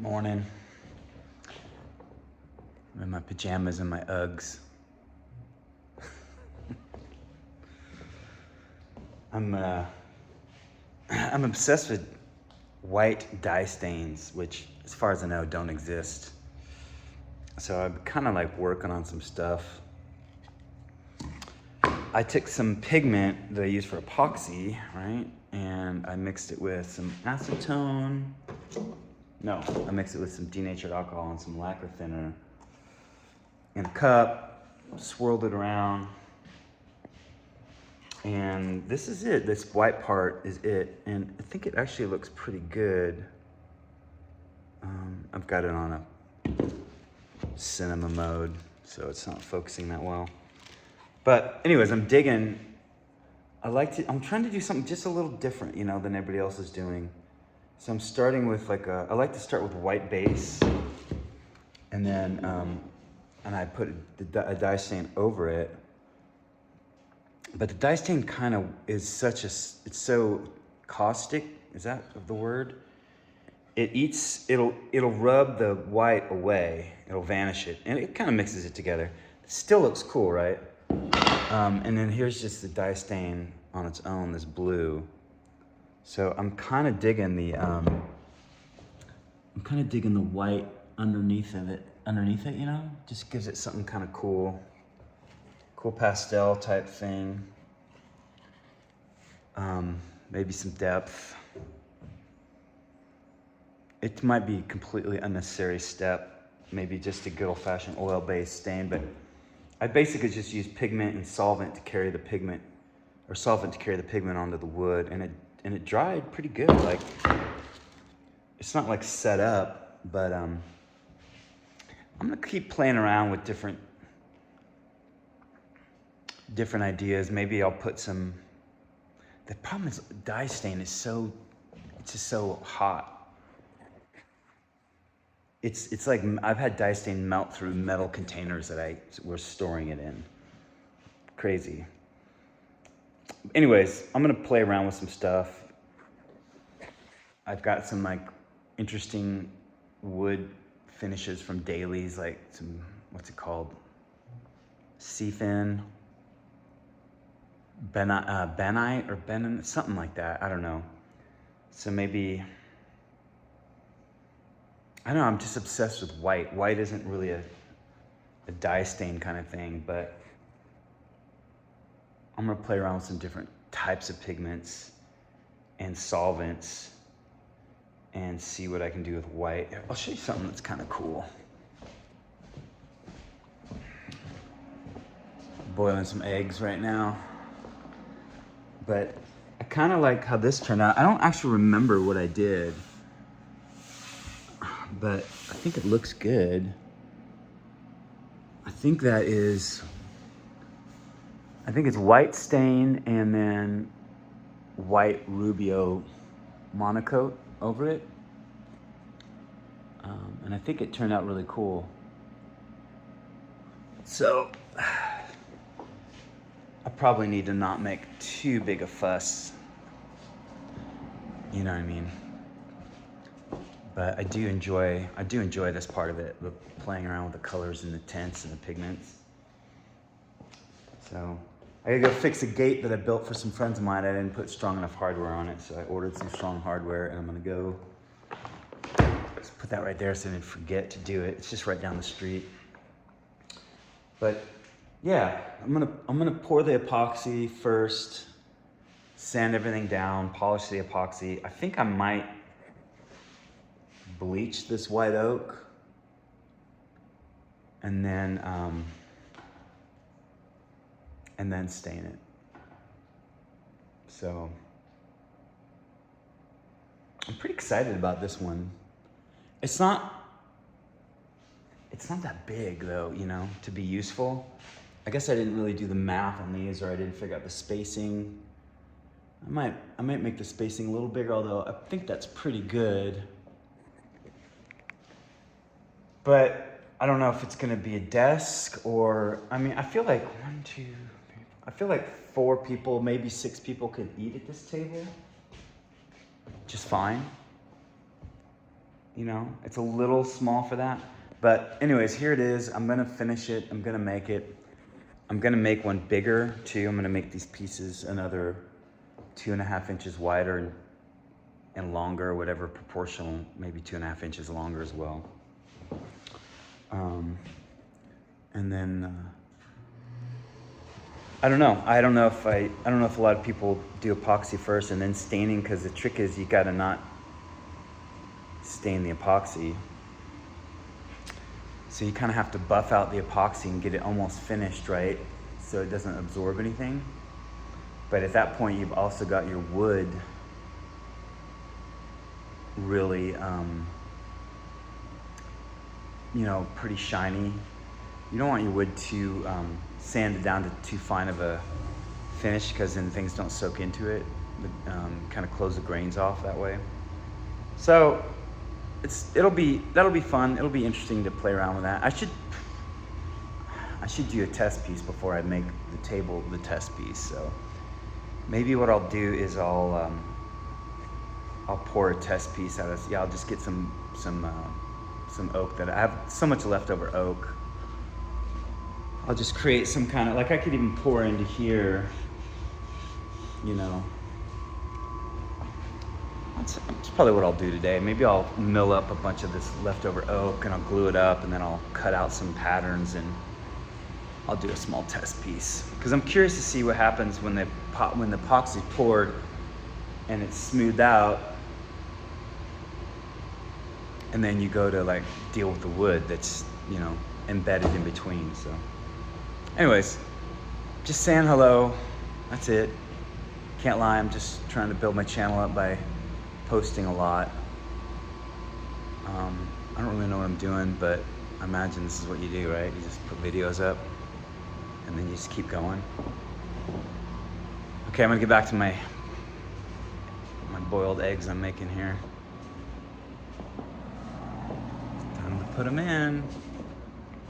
Morning. I'm in my pajamas and my Uggs. I'm I'm obsessed with white dye stains, which, as far as I know, don't exist. So I'm kind of like working on some stuff. I took some pigment that I use for epoxy, right? And I mixed it with some acetone. No, I mixed it with some denatured alcohol and some lacquer thinner in a cup, swirled it around. And this is it. This white part is it. And I think it actually looks pretty good. I've got it on a cinema mode, so it's not focusing that well. But anyways, I'm digging. I'm trying to do something just a little different, than everybody else is doing. So I'm starting with I like to start with white base. And then, and I put a dye stain over it. But the dye stain kind of is it's so caustic, is that the word? It'll rub the white away, it'll vanish it, and it kind of mixes it together. It still looks cool, right? And then here's just the dye stain on its own, this blue. So I'm kind of digging the white underneath it, just gives it something kind of cool pastel type thing. Maybe some depth. It might be a completely unnecessary step, maybe just a good old-fashioned oil-based stain, but I basically just use pigment and solvent to carry the pigment, onto the wood, and it dried pretty good. Like, it's not like set up, but I'm gonna keep playing around with different ideas. Maybe I'll put some. The problem is dye stain is it's just so hot. It's like I've had dye stain melt through metal containers that I were storing it in. Crazy. Anyways, I'm gonna play around with some stuff. I've got some interesting wood finishes from dailies, like some, what's it called? Seafin, benite or benin, something like that. I don't know. So maybe. I don't know, I'm just obsessed with white. White isn't really a dye stain kind of thing, but I'm gonna play around with some different types of pigments and solvents and see what I can do with white. I'll show you something that's kind of cool. Boiling some eggs right now. But I kind of like how this turned out. I don't actually remember what I did, but I think it looks good. I think it's white stain and then white Rubio monocoat over it. And I think it turned out really cool. So I probably need to not make too big a fuss. You know what I mean? But I do enjoy this part of it, playing around with the colors and the tints and the pigments. So I gotta go fix a gate that I built for some friends of mine. I didn't put strong enough hardware on it, so I ordered some strong hardware, and I'm gonna go just put that right there so I didn't forget to do it. It's just right down the street. But yeah, I'm gonna pour the epoxy first, sand everything down, polish the epoxy. I think I might bleach this white oak and then stain it. So I'm pretty excited about this one. It's not that big though, to be useful. I guess I didn't really do the math on these, or I didn't figure out the spacing. I might make the spacing a little bigger, although I think that's pretty good. But I don't know if it's gonna be a desk or, I feel like 4 people, maybe 6 people could eat at this table just fine. You know, it's a little small for that. But anyways, here it is. I'm gonna finish it. I'm gonna make it. I'm gonna make one bigger too. I'm gonna make these pieces another 2.5 inches wider and longer, whatever proportional, maybe 2.5 inches longer as well. And then I don't know. I don't know if a lot of people do epoxy first and then staining, because the trick is you gotta not stain the epoxy. So you kind of have to buff out the epoxy and get it almost finished, right? So it doesn't absorb anything. But at that point, you've also got your wood really, you know, pretty shiny. You don't want your wood too sanded down to too fine of a finish, because then things don't soak into it. Kind of close the grains off that way. So that'll be fun. It'll be interesting to play around with that. I should do a test piece before I make the table the test piece. So maybe what I'll do is I'll pour a test piece out of, I'll just get some oak that I have so much leftover oak. I'll just create some kind of, like I could even pour into here, you know. That's probably what I'll do today. Maybe I'll mill up a bunch of this leftover oak and I'll glue it up, and then I'll cut out some patterns and I'll do a small test piece. Because I'm curious to see what happens when the epoxy's poured and it's smoothed out, and then you go to like deal with the wood that's, you know, embedded in between. So anyways, just saying hello. That's it. Can't lie, I'm just trying to build my channel up by posting a lot. I don't really know what I'm doing, but I imagine this is what you do, right? You just put videos up and then you just keep going. Okay, I'm gonna get back to my boiled eggs I'm making here. Time to put them in.